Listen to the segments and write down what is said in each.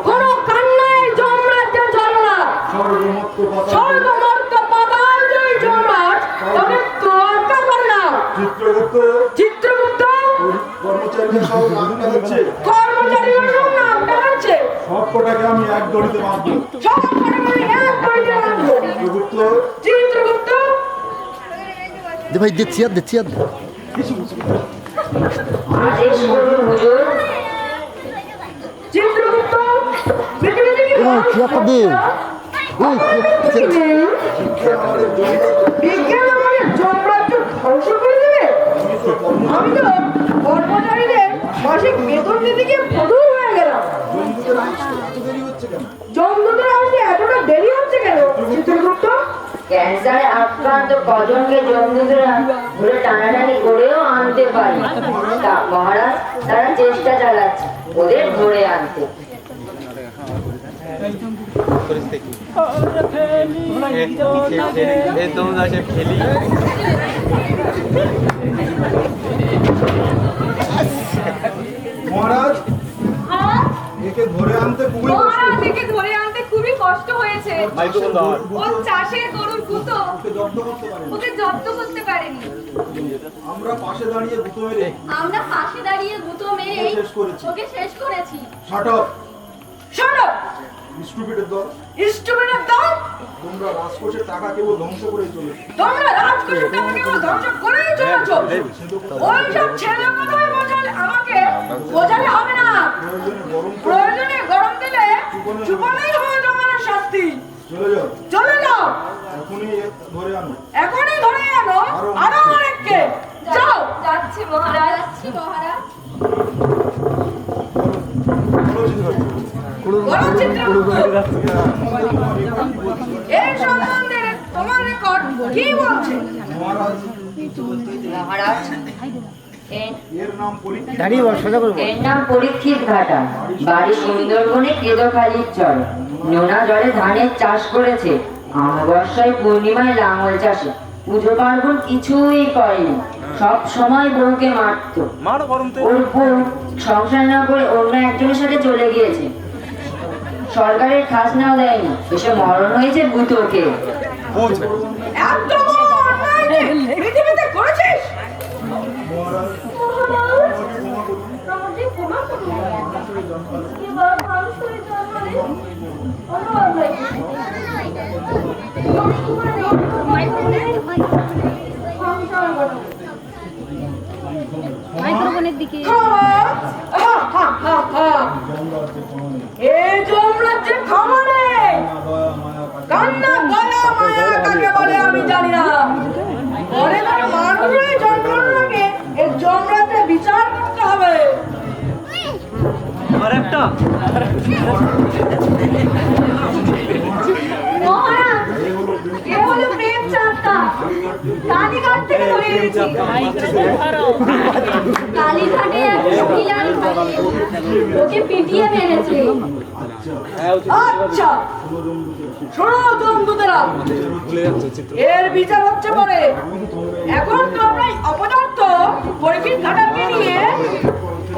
কোন কান্নায় যমরাজ্যে চলো না। স্বর্গমর্ত পাতাল জয় যমরাজ তবে তোয়াক্কা করে না। চিত্রগুপ্ত কর্মচারীদের সব নাম ডাকছে। কর্মচারীদের সব নাম ডাকছে। সবকটাকে আমি এক দড়িতে বাঁধবো। সবকটাকে আমি এক দড়িতে বাঁধবো। চিত্রগুপ্ত দে ভাই দেখছি আর আদেশ করুন হুজুর। চিত্রগুপ্ত কি একটা দে বিজ্ঞান আমাকে যমরাজ্য ধ্বংস করে দেবে। আমি তো কর্মচারীদের মাসিক বেতন দিতে গিয়ে ফতুর হয়ে গেলাম। জমদূতের আসতে এতটা দেরি হচ্ছে কেন চিত্রগুপ্ত? ক্যান্সারে আক্রান্ত কজনকে জমদূতরা ধরে টানাটানি করেও আনতে পারে। তা মহারাজ তারা চেষ্টা চালাচ্ছে ওদের ধরে আনতে। মহারাজ একে ধরে আনতে খুবই কষ্ট হয়েছে। ও চাষের গরুর গুঁতো ওকে জব্দ করতে পারেনি। আমরা পাশে দাঁড়িয়ে গুঁতো মেরে ওকে শেষ করেছি। শাট আপ স্টুপিডের দল। তোমরা রাজকোষের টাকা কেবল ধ্বংস করেই চলেছো। ওইসব ছেলে কথায় আমাকে বোঝালে হবে না। প্রয়োজনে গরম দিলে চুপালেই হবে তোমার শাস্তি। চলে যাও এখনই ধরে আনো। আরো অনেককে যাও। যাচ্ছি মহারাজ। এই সম্বন্ধে তোমার রেকর্ড কি বলছে? মহারাজ মহারাজ এর নাম এর নাম পরীক্ষিত ঘাটা। বাড়ি সুন্দরবনে কেদোখালির চর। নোনা জলে ধানের চাষ করেছে। অমাবস্যায় পূর্ণিমায় লাঙল চাষে। পুজো পার্বণ কিছুই করেনি। সব সময় বউকে মারতো। ওর বউ সংসার না করে অন্য একজনের সাথে চলে গিয়েছে। সরকারের খাজনাও দেয়নি। এসে মরণ হয়েছে গুঁতোকে। এত বড় অন্যায় যে পৃথিবীতে করেছিস? মাইক্রোফোনের দিকে এই যমরাজ্যের ক্ষমা নেই। কান্না গলা মায়া কাকে বলে আমি জানি না। পরে তার মানুষের যন্ত্রণাকে এই যমরাজ্যে বিচার করতে হবে। মহারাজ এ হলো প্রেম চাঁদটা। কালীঘাট থেকে ধরে এনেছি। কালীঘাটে এক মহিলার ওকে পিটিয়ে মেরেছে। আচ্ছা শোনো জমদূতেরা, এর বিচার হচ্ছে পরে। এখন তোমরা অপদার্থ পরীক্ষিত ঘাটাকে নিয়ে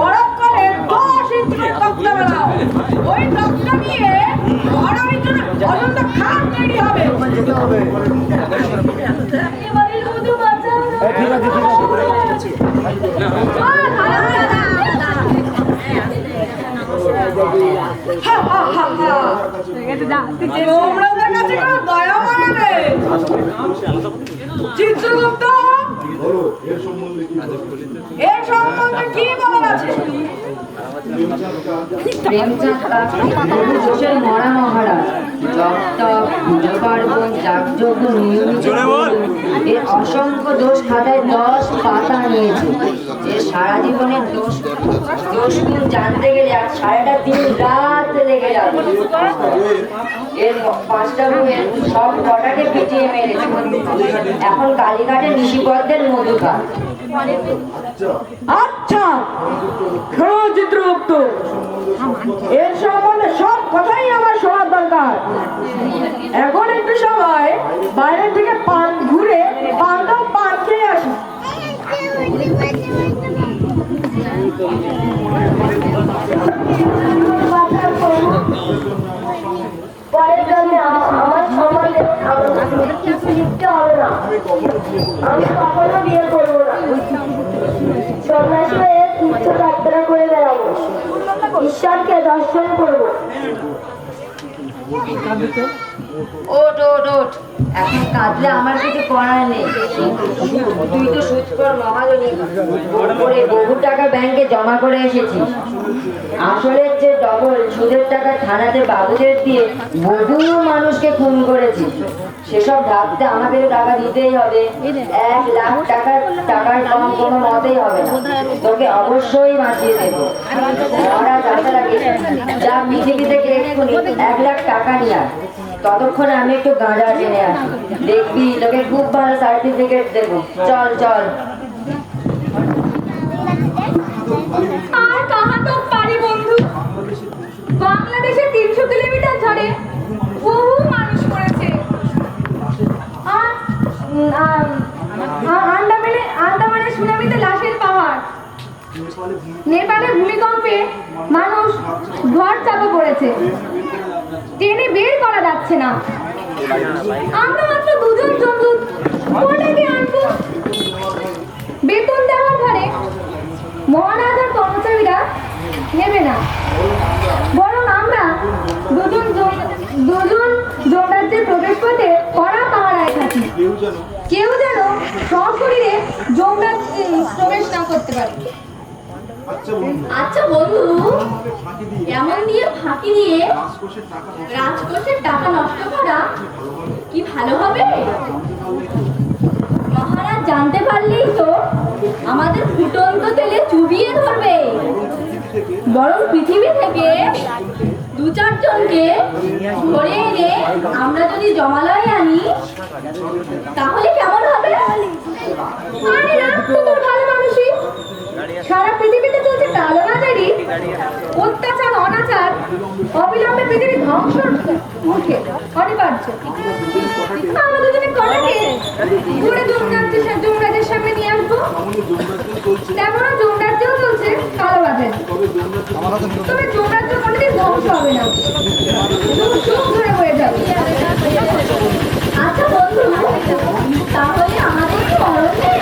পরক্ষণে 10 ইঞ্চি তক্তা বানাও। ওই তক্তা নিয়ে মহারানীর জন্য অনন্ত খাট তৈরি হবে। এবারে শুধু বাঁচাও। তোমরাদের কাছে কোনো দয়া মায়া নেই। চিত্রগুপ্ত এর সম্বন্ধে কি বলার আছে? মরা মহারাজ জপ তপ পুজো পার্বণ যাগযজ্ঞ নিয়মিত এর অসংখ্য দোষ খাতায় 10 পাতা নিয়েছে। যে সারা জীবনের দোষগুণ জানতে গেলে আর সারাটা দিন রাত লেগে যাবে। এর 5টা বউয়ের সব কটাকে পিটিয়ে মেরেছে। এখন কালীঘাটের ঋষিপদ্মের মধুকার। আচ্ছা চিত্রগুপ্ত, এর সম্বন্ধে সব কথাই আমার শোনার দরকার। এখন একটু সময় বাইরে থেকে পান ঘুরে পান খেয়ে আসি। Thank you. আমি কখনো বিয়ে করবো না। সন্ন্যাসী হয়ে তীর্থ যাত্রা করে বেড়াবো, ঈশ্বরকে দর্শন করবো। ওট ওট ওট, এখন কাঁদলে আমার কিছু করার নেই। তুই তো সুদখোর মহাজনী, করে বহু টাকা ব্যাংকে জমা করে এসেছিস। আসলের যে ডবল সুদের টাকা থানাতে বাবুদের দিয়ে বহু মানুষকে খুন করেছিস। সেসব ঢাকতে আমাদের টাকা দিতেই হবে। 1 লাখ টাকার কম কোনো মতেই হবে না। তোকে অবশ্যই বাঁচিয়ে দেবো। মরা যাওয়ার আগে যা পৃথিবী থেকে এক্ষুনি 1 লাখ টাকা নিয়ে আয়। ততক্ষণে আমি একটু গাঁজা কিনে আসি, দেখবি তোকে খুব ভালো সার্টিফিকেট দেবো। চল চল। আর কাহা তো পারি বন্ধু, বাংলাদেশে 300 কিলোমিটার ঝড়ে বহু মানুষ করেছে। আন্দামানে সুনামিতে লাশের পাহাড়, নেপালে ভূমিকম্পে মানুষ ঘর চাপা পড়েছে, টেনে বের করা যাচ্ছে না। আমরা মাত্র 2 জন জমদূত, কোটাকে আনবো। বেতন দেওয়ার ঘরে মহারাজার কর্মচারীরা নেবে না, বরং আমরা দুজন যমরাজ্যের প্রবেশ পথে কড়া পাহারায় থাকি। কেউ যেন সশরীরে যমরাজ্যে প্রবেশ না করতে পারে। আচ্ছা বন্ধু, এমন দিয়ে ফাঁকি দিয়ে রাজকোষের টাকা নষ্ট করা কি ভালো হবে? মহারাজ জানতে পারলেই তো আমাদের ফুটন্ত তেলে চুবিয়ে ধরবে। বরং পৃথিবী থেকে 2-4 জনকে ধরে এনে আমরা যদি জমালয়ে আনি তাহলে কেমন হবে? আরে রাখ তো তোর ভালো মানুষই। সারা পৃথিবীতে চলছে কালোবাজারি, অত্যাচার, অনাচার। অবিলম্বে পৃথিবী ধ্বংসর মুখে অনিবার্য। আমরা দুজনে কটাকে ঘুরে যমরাজের সামনে নিয়ে আসবো। তেমনও যমরাজ্যেও চলছে কালোবাজারি, তবে যমরাজ্য কোনোদিন ধ্বংস হবে না, যুগ ধরে হয়ে যাবে। আচ্ছা বন্ধু, তাহলে আমাদের কি মরণ নেই?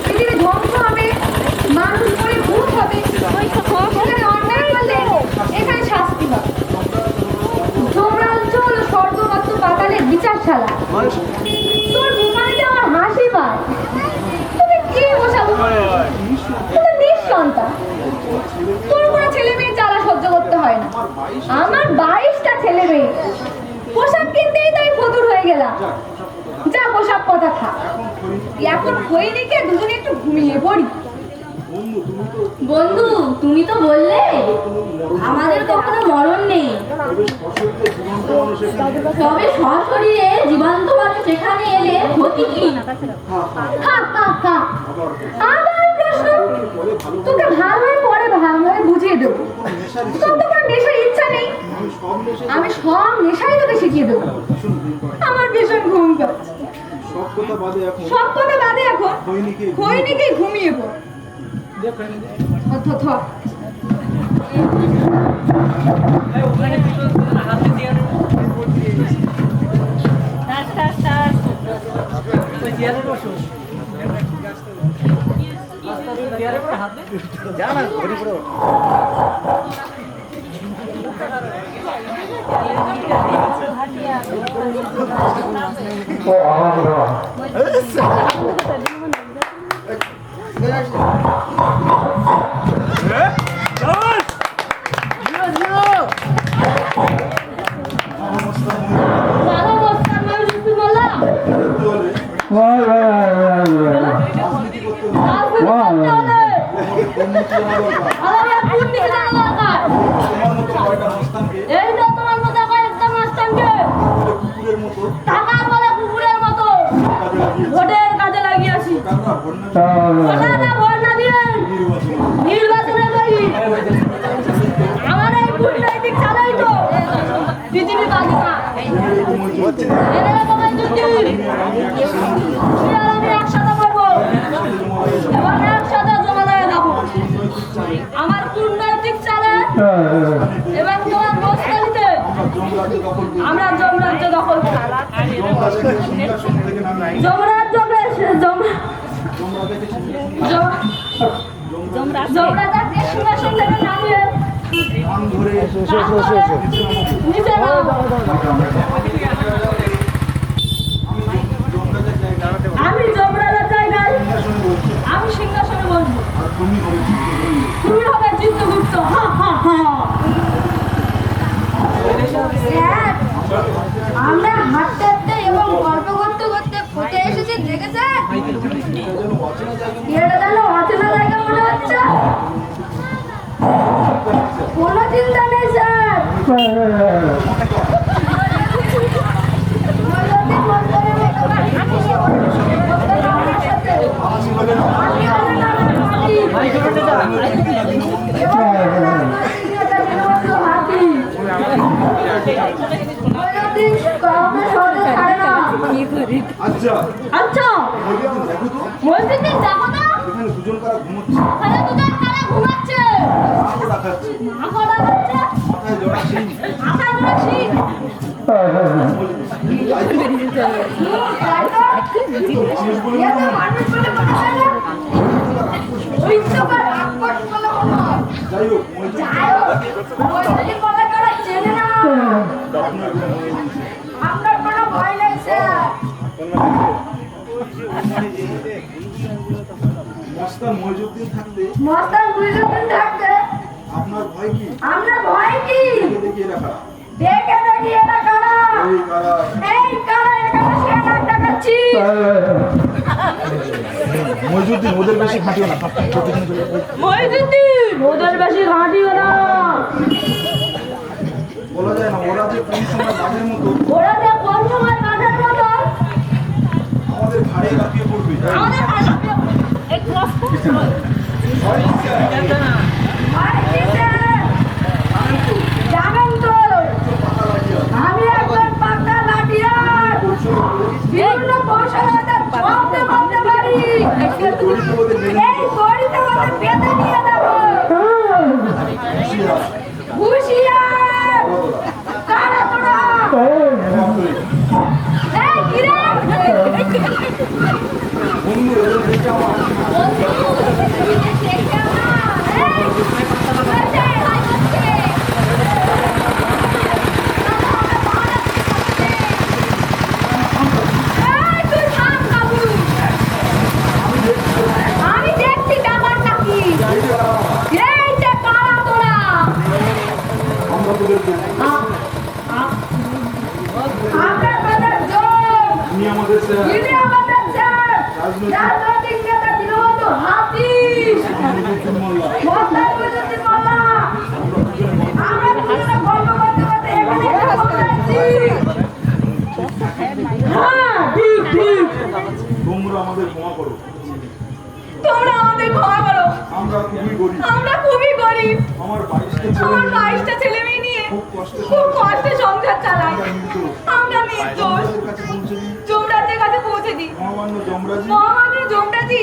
পৃথিবী ধ্বংস হবে, মানুষ মরে ভূত হবে, এখানে অন্যায় করলে এখানে শাস্তি হবে। যমরাজ্য হলো স্বর্গবদ্ধ পাতালের বিচারশালা। তোর দোকানে আমার হাসি পায়, তোকে কে বসাবো? তুই নিঃসন্তান, তোর কোনো ছেলে মেয়ে জ্বালা সহ্য করতে হয় না। আমার 22টা ছেলে মেয়ে, পোশাক কিনতেই তাই ফতুর হয়ে গেলাম। যা পোশাক কথা খা, এখন খৈনিকে দুজনে একটু ঘুমিয়ে পড়ি। বন্ধু, তুমি তো বললে আমাদের কখনো মরণ নেই, তবে সশরীরে জীবন্ত মানুষ এখানে এলে ক্ষতি কি? আবার প্রশ্ন, তোকে ভালোভাবে পরে ভালোভাবে বুঝিয়ে দেবো। তোর তো কোনো নেশার ইচ্ছা নেই, আমি সব নেশাই তোকে শিখিয়ে দেবো। আমার ভীষণ ঘুম পাচ্ছে। সব কথা বাদে এখন খৈনিকে ঘুমিয়ে পড়। ভোটের কাজে লাগিয়েছি, নির্বাচনে আমার এই কূটনৈতিক চালাই তো পৃথিবী বাজে না। আমি একসাথে করবো এবং একসাথে জমালয়ে যাবো। আমার কূটনৈতিক চালে এবং তোমার জমরাদাকে সিংহাসন থেকে নামিয়ে কান ধরে নিচে নাও। আমি যমরাজার জায়গায় আমি সিংহাসনে বসবো, আর তুমি হবে তুমি হবে চিত্রগুপ্ত। হা হা হা। স্যার, আমরা হাঁটতে হাঁটতে এবং গল্প করতে করতে কোথায় এসেছি দেখেছেন? এটা যেন অচেনা জায়গা মনে হচ্ছে। কোনো চিন্তা নেই স্যার। আচ্ছা আচ্ছা, দেখো তো মসজিদে যাবো না? এখানে দুজন কারা ঘুমোচ্ছে, তাহলে দুজন কারা ঘুমাচ্ছে? মাকে ডাকাচ্ছে, মা কটা বাচ্চা? মাথায় জড়া সিং। মাথা ধরে শীত। মানুষ বলে এ তো মানুষ বলে মনে হয় না। বিশ্বকাপ আকর্ষ বলে মনে হয়। যাই হোক মসজিদ যাই হোক, মসজিদের কথা কারা চেনে না। আপনার কোনো ভয় নেই স্যার। মস্তান মইজুদ্দিন থাকতে মস্তান বুঝুন থাকতে আপনার ভয় কি? আপনার ভয় কি? দেখে রাখা দেখে দেখি এটা কারা? এই কারা এই কারা এখানে সেনা দেখাচ্ছি। মইজুদ্দিন ওদের বেশি খাটিও না মহিউদ্দিন, ওদের বেশি ঘাঁটিও না। বলা যায় না ওরা যে কোন সময় বাঘের মতো ওরা যে কোন সময় কাঁঠার মতো আমাদের ঘাড়ে লাফিয়ে পড়বে। আমাদের হাসপাতালে একটু কষ্ট ভয় কি স্যার? জানেন তো আমি একজন পাকা লাঠিয়ার। বিভিন্ন কৌশলতা বলতে বলতে পারি। এই গড়িতে ওদের বেঁধে নিয়ে যাবো। হুঁশিয়ার! কারা তোরা? এই কিরে? আমি দেখছি ব্যাপারটা কি। এই যে কারা তোরা? আমরা তোদের জোর। তুমি আমাদের স্যার ইনি আমাদের স্যার। রাজনৈতিক নেতা দীনবন্ধু হাফিজ। মোস্তান মুইজুদ্দিন মোল্লা। আমরা দুজনে গল্প করতে করতে এখানে এসে পৌঁছেছি। হ্যাঁ, ঠিক ঠিক। তোমরা আমাদের ক্ষমা করো, তোমরা আমাদের ক্ষমা করো, আমরা খুবই গরিব। আমরা খুবই গরিব। আমার 22টা আমার ছেলে 22টা ছেলে মেয়ে নিয়ে খুব কষ্টে খুব কষ্টে সংসার চালাই। আমরা নির্দোষ। তোমাদের কাছে পৌঁছে দিই যমরাজের কাছে পৌঁছে দিই। মহামান্য যমরাজি মহামান্য যমরাজি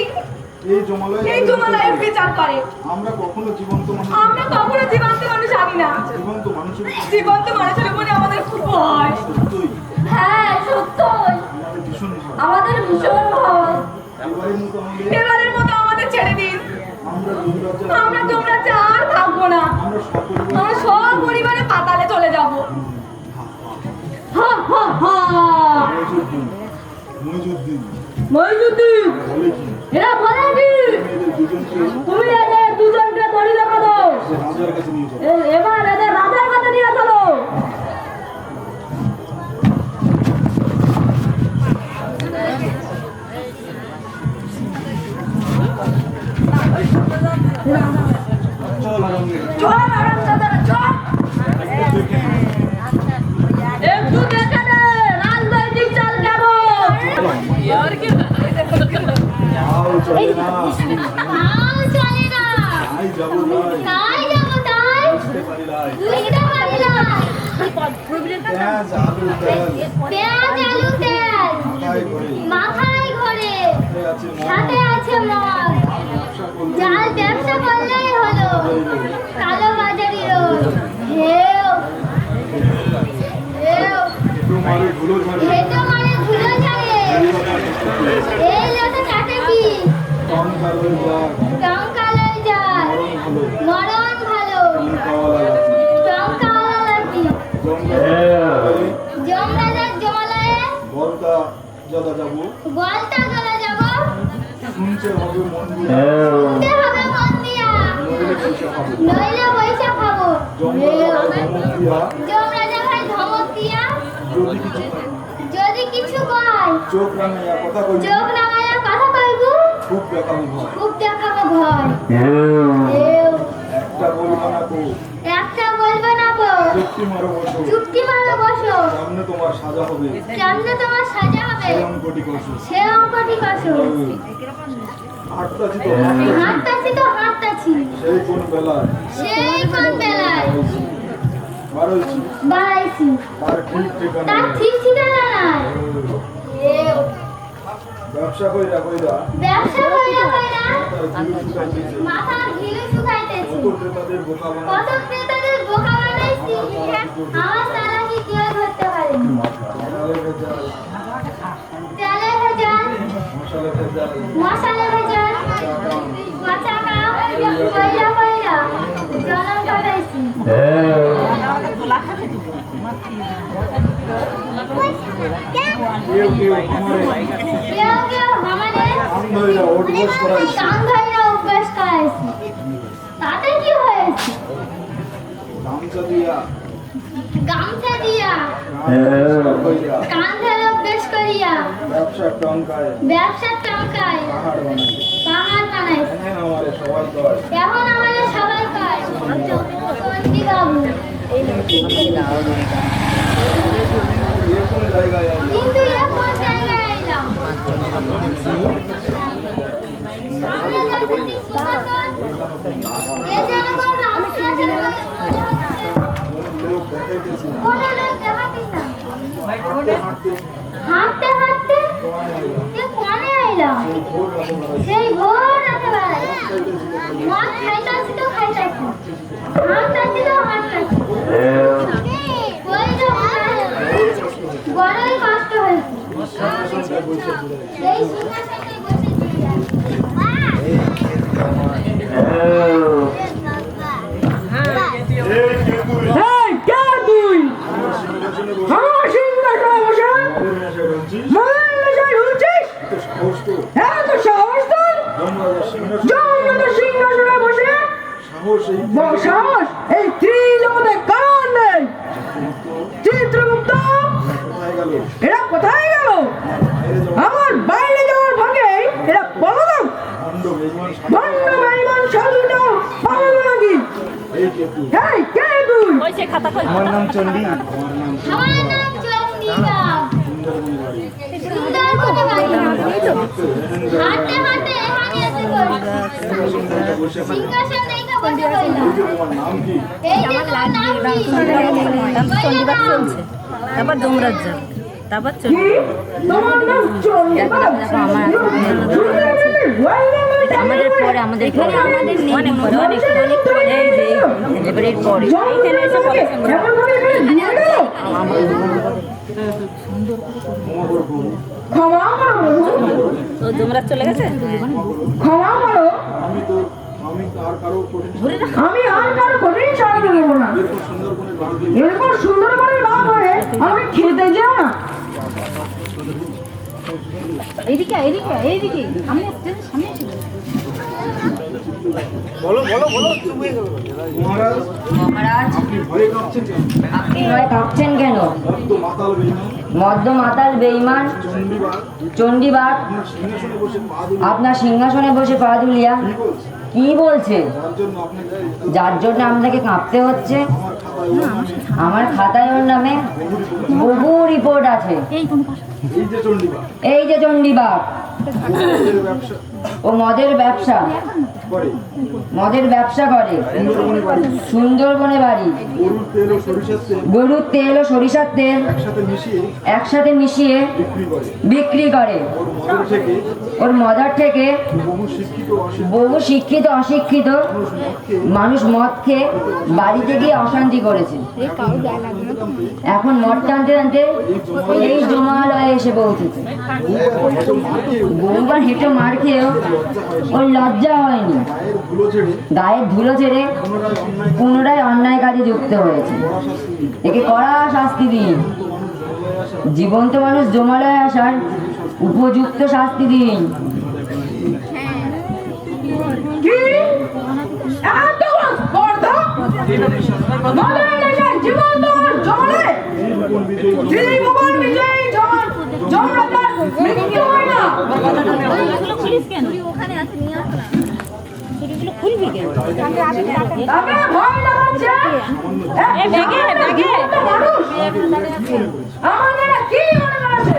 এই জমালয় এই জমালয়ের বিচার করে। আমরা কখনো জীবন্ত মানুষ আমরা কখনো জীবন্ত মানুষ আনি না। জীবন্ত মানুষের উপর জীবন্ত মানুষের উপরে আমাদের খুব ভয়। সত্যই হ্যাঁ, সত্যই আমাদের ভীষণ ভয়। আমাদের ভীষণ ভয়। এবারের মতো আমাদের এবারের মতো আমাদের ছেড়ে দিন। আমরা যমরাজে আমরা যমরাজে আর থাকবো না। আমরা সকলে আমরা সব পরিবারে পাতালে চলে যাব। হা হা হা। মইজুদ্দিন মহিউদ্দিন, বলে কি এরা বলে কি? এদের দুজনকে তুমি এদের দুজনকে দড়ি দেখা দাও। রাজার কাছে নিয়ে যাবো। এবার এদের রাজার কাছে নিয়ে চলো। চল আরামে। চল আরামদাদা চল। একটু দেখে নে রাজনৈতিক চাল কেমন। আও চলে না নাও চলে না। তাই যাবো তাই তাই যাবো তাই। বুঝতে পারি লাই বুঝতে পারি না। পেঁয়াজ আলু তেল পেঁয়াজ আলু তেল মাথায় করে মাথায় ঘরে সাথে আছে মদ। সাথে আছে মদ। যার ব্যবসা করলেই হলো কালো বাজারি রোড। হেও হেও তোমারে ধুলো ঝাড়ে হেঁটে মানে ধুলো ঝাড়ে। এই লোটা কাটে কি কঙ্কালের জাগ টঙ্কালয় যায়। জলা যাবো, বলতা চলে যাব শুনতে হবে মন দিয়া, শুনতে হবে মন দিয়া নইলে পয়সা খাবো, নইলে পয়সা খাবো ধমক দিয়া, যমরাজা ভাই ধমক দিয়া যদি কিছু কয়, যদি কিছু কয় চোখ রাঙাইয়া কথা কইবি, চোখ নামাইয়া কথা কইব খুব দেখাবো ভয়, খুব দেখাবো ভয় একটা বলবো না কো, একটা বলবে না গো চুক্তি মারো বসো, চুক্তি মারো বসো সামনে তোমার সাজা হবে, সামনে তোমার সাজা হবে সেই অঙ্কটি কষো, সে অঙ্কটি কষো হাতটাছি তো হাতটাছি তো হাতটাছি সেই কোন বেলায় সেই কোন বেলায় বাড়াইছি, বাড়াইছি তার ঠিক ঠিকানা তার নেই। ঠিক ঠিকানা নাই ব্যবসা কইরা কইরা ব্যবসা কইরা কইরা তার জীবন শুকাইতেছে, মাথা ঘিরে শুকাইতেছে কত ক্রেতাদের বোকা বানায়, কত ক্রেতাদের বোকা বানাইছি আমার তারা কি কেউ ধরতে পারেনি মশালে ভেজাল, তেলে ভেজাল মশালে ভেজাল, মশালে ভেজাল কাঁচা কাম কইরা কইরা জনম কাটাইছি কেউ কেউ আমারে কেউ কেউ আমাদের কান ধইরা ওঠবোস করাইছে, কান ধইরা অভ্যাস করাইছি তাতে কি হয়েছে গামছা দিয়া গামছা দিয়া কান কইরা কান ধরে অভ্যাস করিয়া ব্যবসার টঙ্কায় ব্যবসার টাকায় পাহাড় বানাইছে, পাহাড় বানাইছি এখন আমারে সবাই কয় এখন আমাদের সবাই কয় চন্ডী বাবু যে কোন জায়গায় আমি কিন্তু এ কোন জায়গায় এলাম আমরা যাচ্ছি সুন্দরবন। এ যেন কোন রাস্তা ছিল না। লোক দেখাইতেছি না, কোনো লোক দেখাতিস না। হাঁটতে হাঁটতে হাঁটতে হাঁটতে এ কোনে এলাম ভোর রাতে বেড়াইছি, সেই ভোর রাতে বেলায় মদ খাইতাছি তো খাইতাছি হাঁটতাছি তো হাঁটতাছি ওই যে বড়ই কষ্ট হয়েছে সিংহাসনটায় বসে ছিল, এই সিংহাসনে বসে ছিলাম এই কে তুই? এই কে তুই সিংহাসনে বসে আমার সিংহাসনে বসে মদের নেশায় রয়েছিস, মনের নেশায় ঘুরছিস তো সাহস তো এত সাহস তোর যমরাজা সিংহাসনে জমরাজের সিংহাসনে বসে সাহস এই সাহস এই ত্রিজগতে কারণ নেই চিত্রগুপ্ত কোথায় গেল? এরা কোথায় গেল বাইরে যাও, আমার বাইরে যাওয়ার ভাগে এরা পলাতক ভণ্ড বেঈমান সাধু। ভণ্ড বেঈমান সাধুটা পাগল নাকি এই কে তুই? এই কে তুই আমার নাম চণ্ডী, আমার নাম আমার নাম চন্ডিবাগ সুন্দরবন বাড়ি, সুন্দরবনে বাড়ি হাঁটতে হাঁটতে এখানে এসে পড়ি সিংহাসনটায় বসে থাকি। সিংহাসন দেখে বসে রইলাম এই যে তোমার নাম কি? এই যে তোমার নাম কি চন্ডিবাগ চলছে তারপর যমরাজ যাবে তারপর কি তোমার নাম চন্ডিবাগ আমাদের পরে আমাদের এখানে আমাদের অনেক পরে অনেক অনেক পরে এই যে এবারে পরে এইখানে এসে পরে ক্ষমা করো তো যমরাজ চলে গেছে ক্ষমা করো আমি আর কারো কঠিন আমি আর কারো কঠিন সাহায্য নেবো না সুন্দরবনের বাড়ি এরপর সুন্দরবনের না করে আমাকে খেতে যেও না এইদিকে এইদিকে এইদিকে সামনে সামনে মহারাজ, মহারাজ আপনি ভয়ে কাঁপছেন কেন? আপনি ভয় কাঁপছেন কেন মদ্য মাতাল বেঈমান মদ্য মাতাল বেঈমান চণ্ডীবাগ চণ্ডীবাগ আপনার সিংহাসনে বসে পা দুলিয়ে আপনার সিংহাসনে বসে পা দুলিয়া কি বলছে? কি বলছে তার জন্য আপনাকে যার জন্য আপনাকে কাঁপতে হচ্ছে আমার খাতায় ওর নামে আমার খাতায় ওর নামে বহু রিপোর্ট আছে এই যে চণ্ডীবাগ এই যে চণ্ডীবাগ ওদের ব্যবসা ও মদের ব্যবসা করে, মদের ব্যবসা করে সুন্দরবনে বাড়ি, সুন্দরবনে বাড়ি গরুর তেল ও সরিষার তেল গরুর তেল ও সরিষার তেল একসাথে মিশিয়ে একসাথে মিশিয়ে বিক্রি করে। বিক্রি করে ওর মদের থেকে ওর মদার থেকে বহু শিক্ষিত অশিক্ষিত বহু শিক্ষিত অশিক্ষিত মানুষ মদ খেয়ে বাড়িতে গিয়ে অশান্তি করেছে এখন মদ টানতে টানতে এই জমালয়ে এসে পৌঁছেছে বহুবার হেঁটে মার খেয়েও ওর লজ্জা হয়নি গায়ের ধুলো ছেড়ে গায়ের ধুলো ছেড়ে পুনরায় অন্যায় কাজে যুক্ত হয়েছে একে কড়া শাস্তি দিন জীবন্ত মানুষ জমালয়ে আসার উপযুক্ত শাস্তি দিন। কি এত স্পর্ধা মাদের লেগে জীবন তোমার জলে যিনি ভুবন বিজয়ী যমরাজার মৃত্যু হয় না। তাকে ভয় লাগাচ্ছে মানুষ আমাদের কি মনে করেছে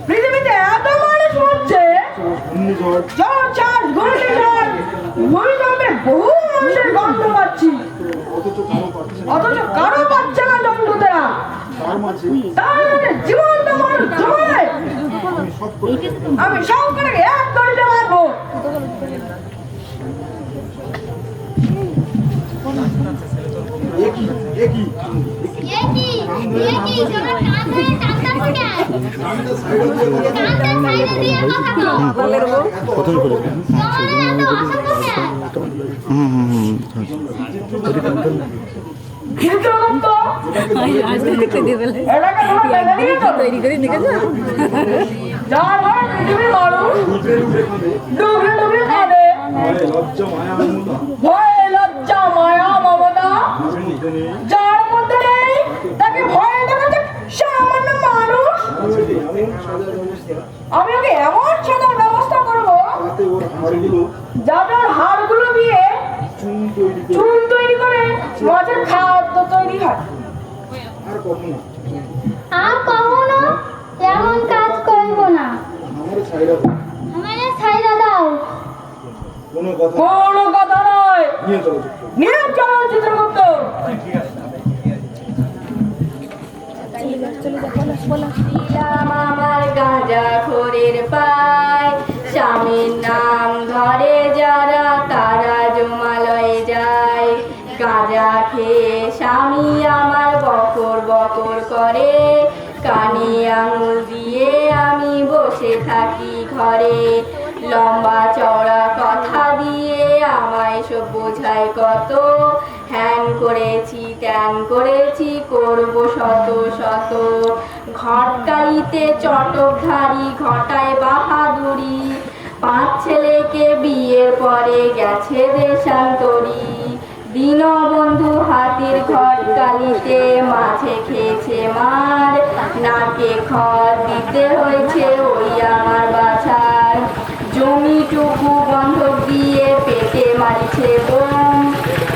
পৃথিবীতে এত মানুষ হচ্ছে ঝড় চাষ ঘূর্ণিঝড় ভূমিকম্পে বহু মানুষের গন্ধ পাচ্ছি অথচ কারো পাচ্ছে না জন্তুদেরা তার মধ্যে জীবন্ত মানুষ জমালে আমি সব করে এক দড়িতে মারবো। প্রথম করে চিত্রগুপ্ত এলাকা তোমার বেঁধে নিয়ে তো? যার ঘরে পৃথিবীর মানুষ ডুবে ডুবে কাঁদে ভয়ে লজ্জা মায়া মমতা যার মধ্যে নেই তাকে ভয় দেখাচ্ছে সামান্য মানুষ। আমি ওকে এমন সাজার ব্যবস্থা করবো যাতে ওর হাড়গুলো দিয়ে চুন তৈরি করে মাছের খাদ্য তৈরি হয়। আর কখনো এমন কাজ করব না। আমারে ছাইরা দাও। কোনো কথা নয়, নিয়ে চলো চিত্রগুপ্ত। দিলাম আমার গাঁজা খোরের পায়, স্বামীর নাম ধরে যারা তারা জমালয়ে যায়। গাঁজা খেয়ে স্বামী আমার বকর বকর করে, কানে আঙুল দিয়ে আমি বসে থাকি ঘরে। লম্বা চওড়া কথা দিয়ে আমায় সব বোঝায় কত, হ্যান করেছি ত্যান করেছি করবো শত শত। ঘটকালিতে চটকধারী ঘটায় বাহাদুরি, 5 ছেলেকে বিয়ের পরে গেছে দেশান্তরী। দীনবন্ধু হাতির ঘটকালিতে মাঝে খেয়েছে মার, নাকে খড় দিতে হয়েছে ওই আমার বাছার। জমিটুকু বন্ধক দিয়ে পেটে মারিছে বোম,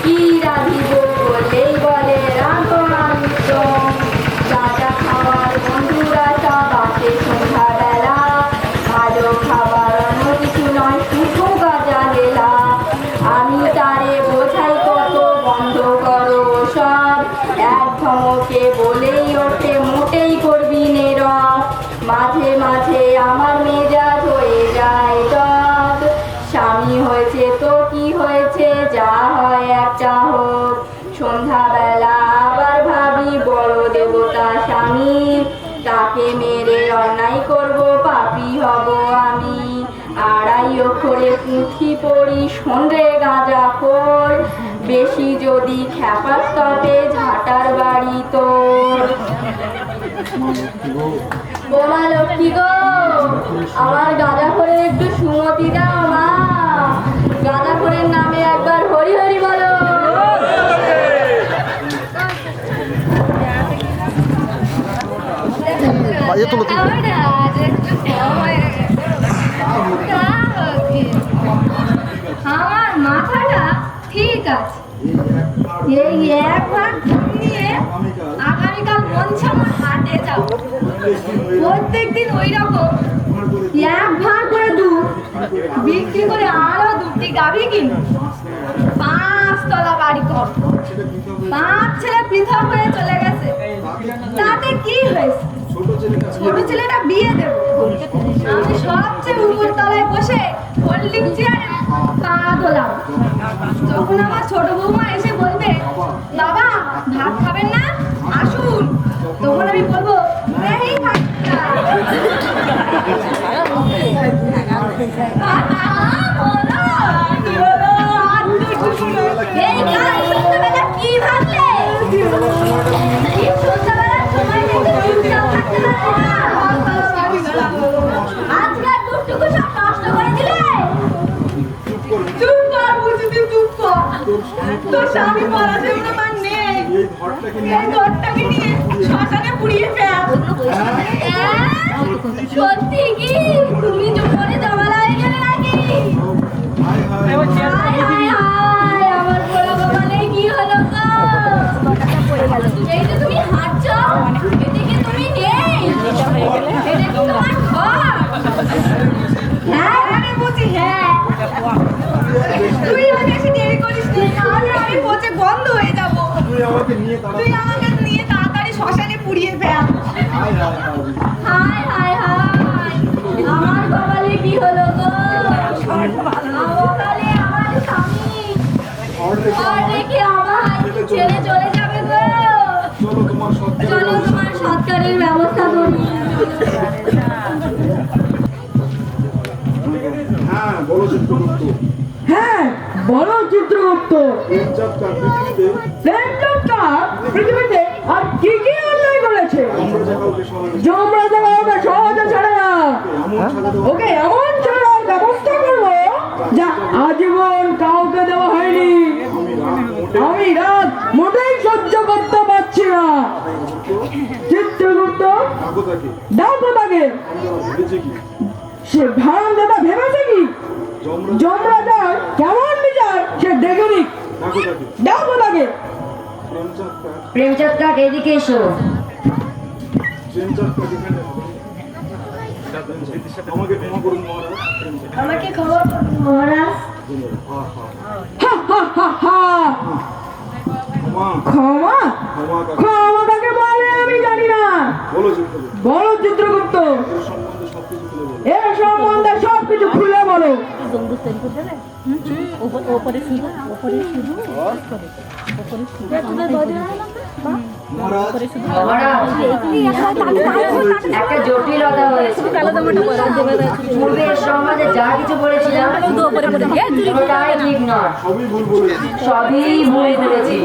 কি রাধিব বলেই বলে রাধো আমিতম। গাঁজা খাওয়ার বন্ধুরা সব আসে সন্ধ্যাবেলা, ভালো খাবার অন্য কিছু নয় শুধু গাঁজা লেলা। আমি তারে বোঝাই কত বন্ধ করো সব, এক ধমকে বলেই ওঠে মোটেই করবি নীরব। মাঝে মাঝে আমার মেজাজ হয়ে যায় টক, স্বামী হয়েছে তো কি হয়েছে যা হয় একটা হোক। সন্ধ্যাবেলা আবার ভাবি বড় দেবতা স্বামী, তাকে মেরে অন্যায় করব পাপী হব আমি। 2.5 অক্ষরে পুঁথি পড়ি সন্ধ্যে গাঁজা খোর, বেশি যদি খ্যাপাস তবে ঝাঁটার বাড়ি তোর। বোমা লক্ষ্মী গো, আমার গাঁজা করে একটু সুমতি দাও মা। গাঁজা করে নামে একবার হরি হরি বলো। বাইরে তোলো তুমি। আমার মাথাটা ঠিক আছে, এই একবার নিয়ে আগামীকাল পঞ্চামন হাটে যাব। প্রত্যেকদিন ওই রকম 1 ভাগ করে দুধ বিক্রি করে আরো 2টি গাভী কিনব। 5 তলা বাড়ি কর, 5 ছেলে পৃথক হয়ে চলে গেছে, তাতে কি হয়েছে? ছোট ছেলেটা বিয়ে দেব, আমি সবচেয়ে উপর তলায় বসে হোল্ডিং চেয়ারে পা দোলাম। যখন আমার ছোট বৌমা এসে বলবে বাবা ভাত খাবেন না আসুন, তখন আমি বলবো এই কি ভাবলে সন্ধ্যাবেলার সময় তোর স্বামী পলাশের ব্যাপার নেই, এই ঘরটাকে নিয়ে এই ঘরটাকে নিয়ে শ্মশানে পুড়িয়ে ফেল। সত্যি কি তুমি জোরে জমালা হয়ে গেলে নাকি? হায় হায় হায় হায় হায়, আমার পোড়া কপালে কি হলো গো? এই যে তুমি হাঁটছো, এদিকে তুমি নেই, এটা কি তোমার ঘর? হ্যাঁ আরে বুঝি হ্যাঁ, তুই আর বেশি দেরি করিস না, নাহলে আমি পচে গন্ধ হয়ে যাব। তুই আমাকে নিয়ে তুই আমাকে নিয়ে তাড়াতাড়ি শ্মশানে পুড়িয়ে ফেল। হায় হায় হায় হায় হায় হায়, আমার কপালে কি হলো গো? কপালে আমার স্বামী ঘর থেকে আর রেখে আমায় ছেড়ে চলে যাবে গো। চলো তোমার সত্যি চলো তোমার সৎকারের ব্যবস্থা করি। হ্যাঁ বলো চিত্রগুপ্ত হ্যাঁ বলো চিত্রগুপ্ত, প্রেমচাঁদ কার পৃথিবীতে প্রেমচাঁদটা পৃথিবীতে আর কি কি অন্যায় করেছে? আমরা যে কাউকে সহায় যমরাজা ওকে সহজে ছাড়ে না, এমন সাজা দেওয়া ওকে এমন ছাড়ার ব্যবস্থা করবো যা আজীবন কাউকে দেওয়া হয়নি। আমি রাত মোটেই সহ্য করতে পারছি না। চিত্রগুপ্ত ডাকো তাকে ডাকো তাকে। ভেবেছে কি সে ভারমদাদা ভেবেছে কি যমরাজার কেমন বিচার সে দেখে নিক। ডাকো তাকে ডাকো তাকে। প্রেমচাঁদ কার প্রেমচাঁদ কাক এদিকে এসো। প্রেমচাঁদ কার যেখানে আমাকে ক্ষমা করুন মহারাজ। আমাকে খবর মহারাজ। হা হা হা হা হা হা। ক্ষমা ক্ষমা ক্ষমা কাকে ক্ষমা কাকে বলে আমি জানি না। বলো চিত্রগুপ্ত বলো চিত্রগুপ্ত, এর সম্বন্ধে সব কিছু খুলে এর সম্বন্ধে সব কিছু খুলে বলো। মহারাজ মহারাজ, একটা জটিলতা হয়েছে। পূর্বে এর সম্বন্ধে যা কিছু বলেছিলাম ওটাই ঠিক নয়, সবই ভুল বলেছি সবই ভুল করেছি।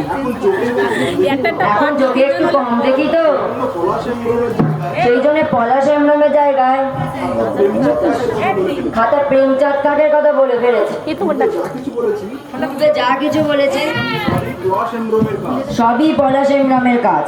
এখন চোখে একটু কম দেখি তো, সেই জন্য পলাশ হেমব্রমের জায়গায় খাতা প্রেমচাঁদ কাকের কথা বলে ফেলেছে। কিছু বলেছি পূর্বে যা কিছু বলেছে ক্রস এমব্রমের কাজ সবই পলাশ হেমব্রমের কাজ।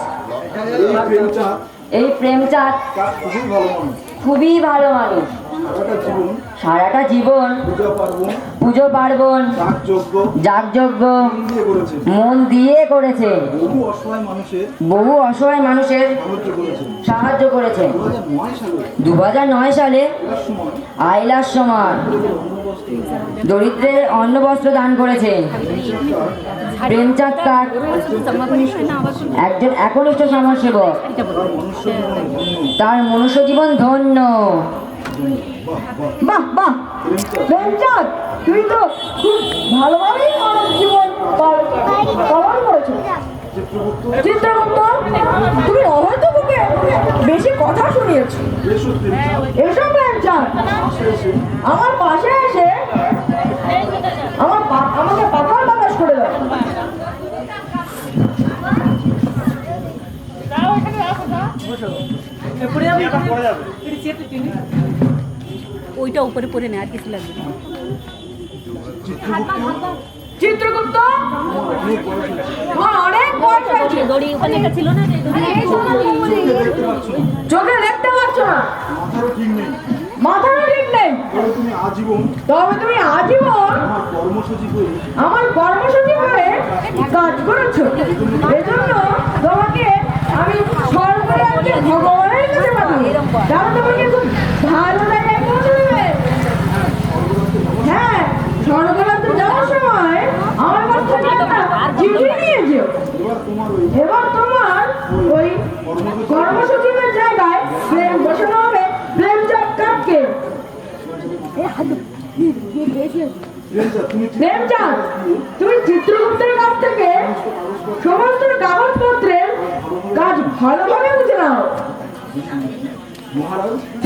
এই প্রেমচাঁদ এই প্রেমচাঁদ কাজ খুবই ভালো মানুষ খুবই ভালো মানুষ। সারাটা জীবন সারাটা জীবন পূজা পার্বণ পুজো পার্বণ যাগযজ্ঞ যাগযজ্ঞ দিয়ে করেছে মন দিয়ে করেছে। বহু অসহায় মানুষের বহু অসহায় মানুষের সাহায্য করেছে সাহায্য করেছে। 2009 সালে 2009 সালে এর সময় আইলার সময় দরিদ্রের অন্ন বস্ত্র দান করেছেন। প্রেমচাঁদ কাক একজন একনিষ্ঠ সমাজসেবক, তার মনুষ্য জীবন ধন্য। বাহ বাহ প্রেমচাঁদ, তুই তো খুব ভালোভাবেই মানব জীবন পালন করেছো। চিত্রগুপ্ত, তুমি হয়তো মুখে বেশি কথা শুনিয়েছো। এসো প্রেমচাঁদ, আমার পাশে এসে আমাকে পাখার বাতাস করে দাও। ওইটা উপরে পরে নেয় আর কিছু লাগবে না। চিত্রগুপ্ত, তোমার অনেক বয়স হয়েছে, দড়ি ওখানে একটা ছিল না, যে দড়ি চোখে দেখতে পাচ্ছ না, মাথারও ঠিক নেই মাথারও ঠিক নেই, তবে তুমি আজীবন তবে তুমি আজীবন আমার কর্মসূচি করে আমার কর্মসূচি হয়ে কাজ করেছো। এজন্য তোমাকে আমি স্বর্গরাজ্যে ভগবানের কাছে পাঠাবো, যারা তোমাকে খুব ভালো জায়গায় পৌঁছে দেবে। হ্যাঁ, স্বর্গরাজ্যে যাওয়ার সময় আমার কাছ থেকে একটা চিঠি নিয়ে যেও। এবার তোমার ওই কর্মসূচির জায়গায় প্রেম বসানো হবে প্রেমচাঁদ কাককে। প্রেমচাঁদ, তুমি চিত্রগুপ্তের কাছ থেকে সমস্ত কাগজপত্রের কাজ ভালোভাবে বুঝে নাও।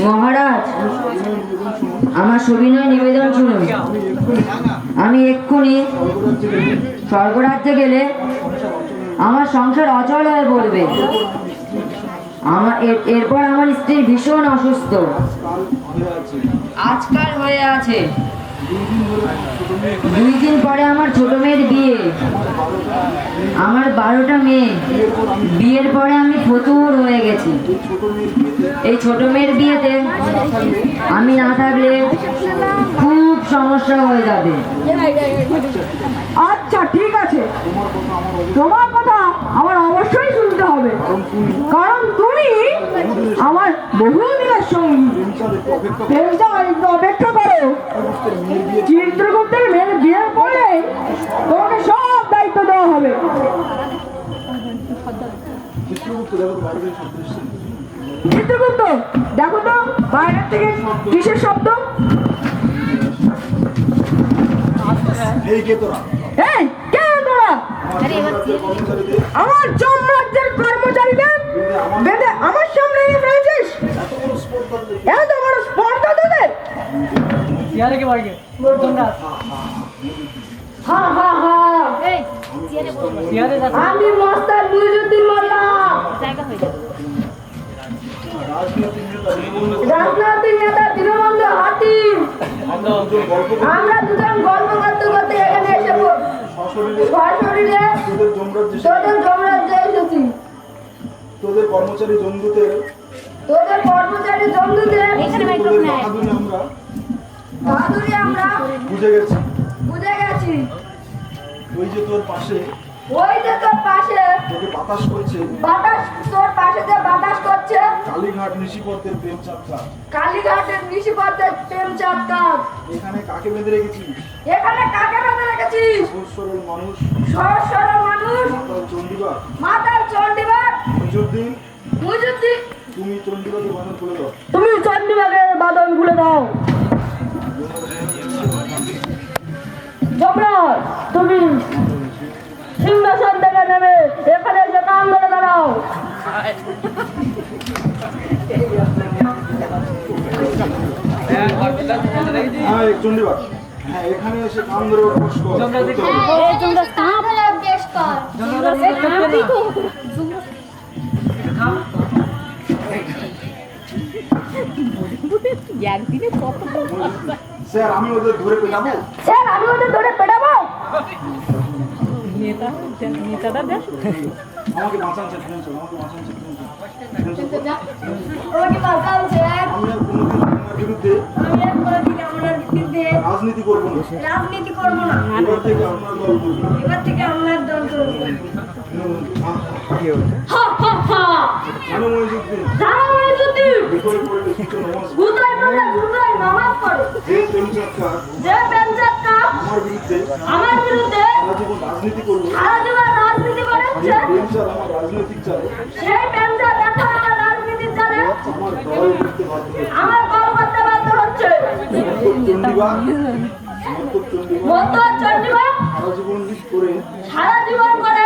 মহারাজ, আমার সবিনয় নিবেদন শুনুন। আমি এক্ষুনি স্বর্গরাজ্যে গেলে আমার সংসার অচল হয়ে পড়বে। এরপর আমার স্ত্রী ভীষণ অসুস্থ, আজকাল হয়ে আছে। 2 দিন পরে আমার ছোট মেয়ের বিয়ে। আমার 12টা মেয়ে। বিয়ের পরে আমি ফতুর হয়ে গেছি। এই ছোট মেয়ের বিয়েতে আমি না থাকলে খুব সমস্যা হয়ে যাবে। আচ্ছা ঠিক আছে, তোমার কথা আমার অবশ্যই শুনতে হবে, কারণ তুমি আমার বহুদিনের সঙ্গী। প্রেমচাঁদ একটু অপেক্ষা করো, চিত্রগুপ্তের মেয়ের বিয়ের পরে তোমাকে সব দায়িত্ব দেওয়া হবে। চিত্রগুপ্ত দেখো তো বাইরের থেকে কিসের শব্দ? এই কে তোরা? এই কে তোরা? আমার যমরাজ্যের কর্মচারীদের বেঁধে আমার সামনে এনে ফেলেছিস? এত বড় স্পর্ধা তোদের? হা হা হা, আমি মাস্টার মুইজুদ্দিন মোল্লা, রাজনৈতিক নেতা দীনবন্ধু হাতিম। আমরা দুজন গল্প করতে করতে এখানে এসে সশরীরে তোদের যমরাজ্যে এসেছি। তোদের কর্মচারী জন্দুদের বাহাদুরি আমরা বুঝে গেছি। ওই যে তোর পাশে তোকে বাতাস করছে, তোর পাশে যে বাতাস করছে কালীঘাট নিশিপথের প্রেমচাঁদ কাক। কালীঘাটের নিশিপথের প্রেমচাঁদ কাক। এখানে কাকে বেঁধে রেখেছিস? সহজ সরল মানুষ মাতার চণ্ডীবাগ মুইজুদ্দিন, তুমি চণ্ডীবাগের বাঁধন খুলে দাও। তুমি চণ্ডীবাগের বাঁধন খুলে দাও। যমরাজ, তুমি সিংহাসন থেকে নেমে এখানে এসে কান ধরে দাঁড়াও। হ্যাঁ চণ্ডীবাগ, হ্যাঁ এখানে এসে কান ধরে বস কর। একদিনে কত স্যার আমি ওদের ধরে পেলাবো? নেতাটা দেখ আমাকে বাঁচান স্যার, প্রেমচাঁদ, আমাকে বাঁচান স্যার, প্রেমচাঁদ। আমি আর কোনোদিন আপনার বিরুদ্ধে রাজনীতি করবো না। এবার থেকে আপনার দল করবো। জানো মুইজুদ্দিন, বিপদে পড়লে সূর্য নামাজ পড়ে। যে প্রেমচাঁদ কাক আমার বিরুদ্ধে সারা জীবন রাজনীতি করেছে, প্রেমচাঁদ আমার রাজনৈতিক চালে, সেই প্রেমচাঁদ এখন আমার রাজনীতির চালে আমার দল করতে বাধ্য হচ্ছে। চণ্ডীবাগ সারা জীবন করে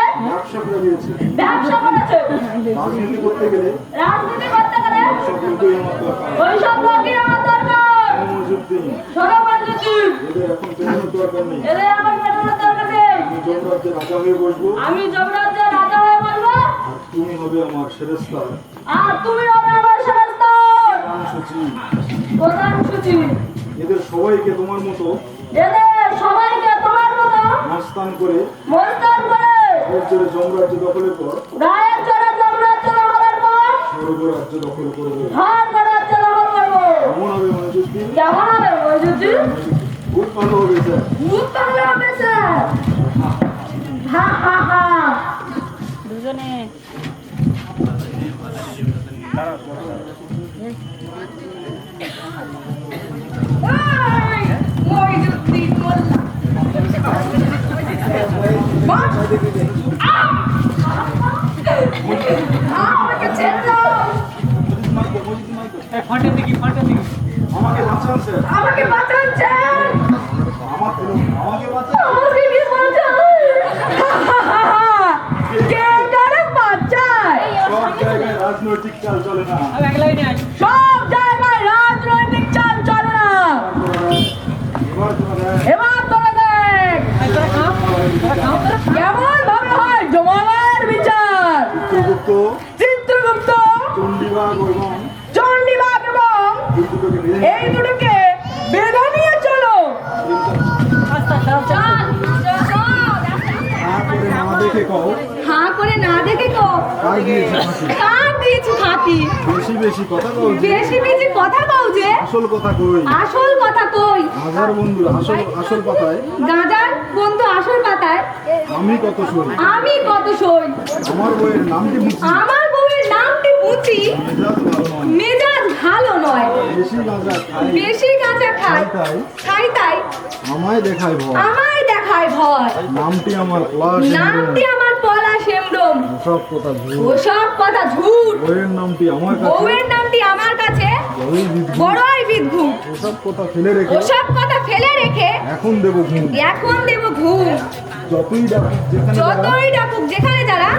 ব্যবসা করেছে। রাজনীতি করতে গেলে ওই সব লোকই আমার দরকার। শোনো মুইজুদ্দিন, এদের এখন পেটানোর দরকার নেই। আমি যমরাজ্যের রাজা হয়ে বলবো, তুমি হবে আমার সেরেস্তা, আর তুমি হবে আমার সেরেস্তা প্রধান সচিব। এদের সবাইকে তোমার মতো মস্তান করে যমরাজ্য দখলের পর স্বর্গরাজ্য দখল করবো। কেমন হবে মুইজুদ্দিন? খুব ভালো হবে স্যার। দুজনে আমাকে বাঁচান স্যার, আমাকে বাঁচান স্যার, আমাকে বাঁচান। আমাকে কি বাঁচান? কে কারে বাঁচায়? সব জায়গায় রাজনৈতিক চাল চলে না। সব জায়গায় রাজনৈতিক চাল চলে না। এবার তোরা দেখ কেমন ভাবে হয় জমানার বিচার। চিত্রগুপ্ত, চণ্ডীবাগ এবং এই দুটোকে বেঁধে নিয়ে চলো। কও। হাঁ করে না দেখে কো কার দিয়েছে ফাঁকি? কার দিয়েছি ফাঁকি? বেশি বেশি কথা কও যে। বেশি বেশি কথা কও যে। আসল কথা কই। আসল কথা কই। হাজার বন্ধু আসল আসল পাতায় গাঁজার বন্ধু আসল পাতায় আমি কত শুনি। আমি কত সই। আমার বইয়ের নামটি মুচি। আমার বউয়ের নামটি মুচি, মেজাজ ভালো নয়। মেজাজ ভালো নয়। বেশি গাঁজা খাই। বেশি গাঁজা খায় তাই খাই তাই আমায় দেখায় ভয়। আমায় দেখায় ভয়। নামটি আমার পলাশ। নামটি আমার পলাশ হেমব্রম। সব কথা ভুল। ওসব কথা ঝুট। বইয়ের নামটি আমার কাছে বউয়ের নামটি আমার কাছে বড়ই বিদ্যুৎ। বড়ই বিদ্ভুত। ওসব কথা ফেলে রেখে ওসব কথা ফেলে রেখে এখন দেব ঘুম। এখন দেব ঘুম। যতই ডাকুক যেখানে যারা, যতই ডাকুক যেখানে যারা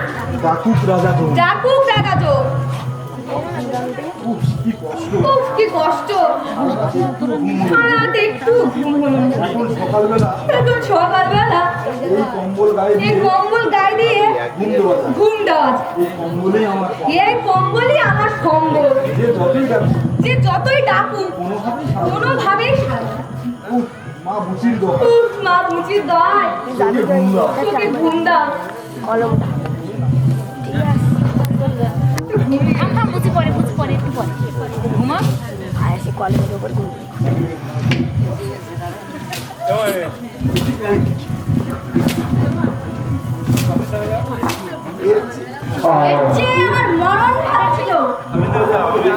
ডাকুক রাজা তুমি। ডাকুক ডাকা চোর। উফ, কি কষ্ট। উফ কি কষ্ট। সারাতে একটু ঘুম হলো না। এখন সকালবেলা এখন সকালবেলা এই কম্বল গায়ে এই দিয়ে কম্বল গায়ে দিয়ে ঘুম দেওয়া যায়। ঘুম দেওয়া যায়। এই কম্বলেই আমার এই কম্বলই আমার সম্বল। যে যতই ডাকুক যে যতই ডাকুক কোনোভাবেই সারা। কোনোভাবেই সারে না। উফ, মা বুঝির দোয়া। উফ মা বুঝি দয় চোখে ঘুম দাও। তোকে ঘুম দাও। বুঝি পরে একটু পরে ঘুমা আর এসে কলেজের উপর ঘুম। যে আমার মরণ ভালো ছিল,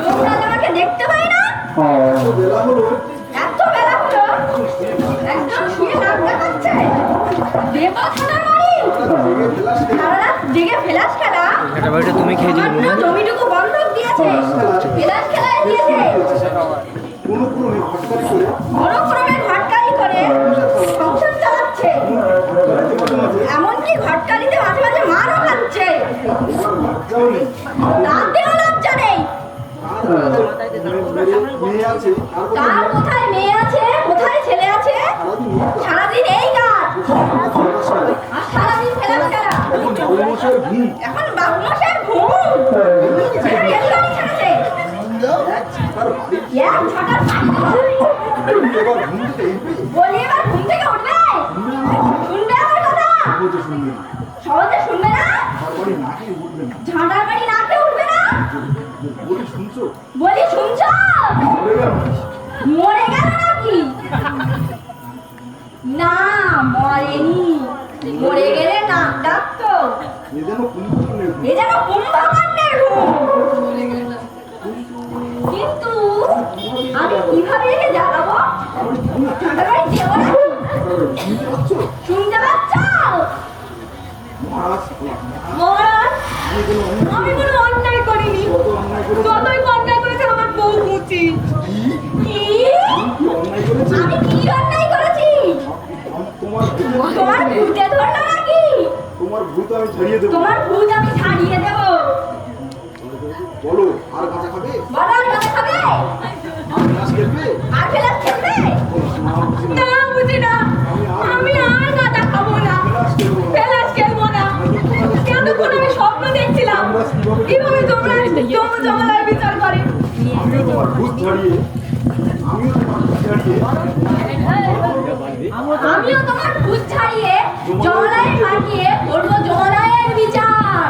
লোকরা আমাকে দেখতে পায় না। বেলা হলো এত বেলা হলো একদম শুয়ে নাক ডাকাচ্ছে। দেবখানার বাড়ি সারা রাত জেগে ফেলাস খেলা। তুমি খেয়ে মাত্র জমিটুকু বন্ধক দিয়েছে, ফেলাস খেলায় দিয়েছে। কোনো ক্রমে হটকারি করে বড় ক্রমে ঘটকারি করে সংসার চালাচ্ছে। এমনকি ঘটকারিতে মাঝে মাঝে মারও খাচ্ছে। লজ্জাও নেই। তাতেও লজ্জা নেই। মেয়ে আছে আর কার কোথায় মেয়ে আছে, কোথায় ছেলে আছে, সারাদিন এই কাজ আর সারাদিন ফেলাস খেলা। এখন বড়মশাইয়ের ঘুম। এখন বাবুমশাইয়ের ঘুম ছেড়ে রেলগাড়ি ছেড়েছে। এক ঝাঁটার বাড়ি এক ছটার এবার ঘুম থেকে উঠবে। বলি এবার ঘুম থেকে উঠবে, শুনবে আমার কথা, বলতে শুনবে না। সহজে শুনবে না। তারপরে নাকি উঠবে না। ঝাঁটার বাড়ি নাকে উঠবে না। বলি শুনছো? বলি শুনছ, মরে গেল। মরে গেল নাকি? না মরেনি, মরে গেলে নাক ডাকতো। এ যেন কুম্ভকর্ণের ঘুম। এ যেন কুম্ভকর্ণের ঘুম। কিন্তু আমি কিভাবে একে জাগাবো? ঝাঁটার বাড়ি দেবো নাকি? শুনতে পাচ্ছ? শুনতে পাচ্ছ মহারাজ, মহারাজ? আমি কোনো অন্যায় আমি কোনো অন্যায় করিনি। কত অন্যায় করেছি। যতই অন্যায় করেছে আমার বউ মুচি। কি? কি অন্যায় করেছি? আমি কি অন্যায় করেছি? তোমার তোমার ভূতে ধরলো নাকি? তোমার ভূত আমি ছাড়িয়ে দেবো। তোমার ভূত আমি ছাড়িয়ে দেবো। বলো আর কাঁচা খাবে? বলো আর গাছে খাবে? গ্লাস খেলবে? আর ফেলাস খেলবে? না, বুঝি না। না বুঝি না, আমি আর গাঁজা খাবো না, ফেলাস খেলবো না। এতক্ষণ আমি স্বপ্ন দেখছিলাম কিভাবে তোমরা জমালায় বিচার করে। আমিও তোমার ভূত ছাড়িয়ে আমিও তোমার ভূত ছাড়িয়ে জমালায় পাঠিয়ে করবো জমালায়ের বিচার।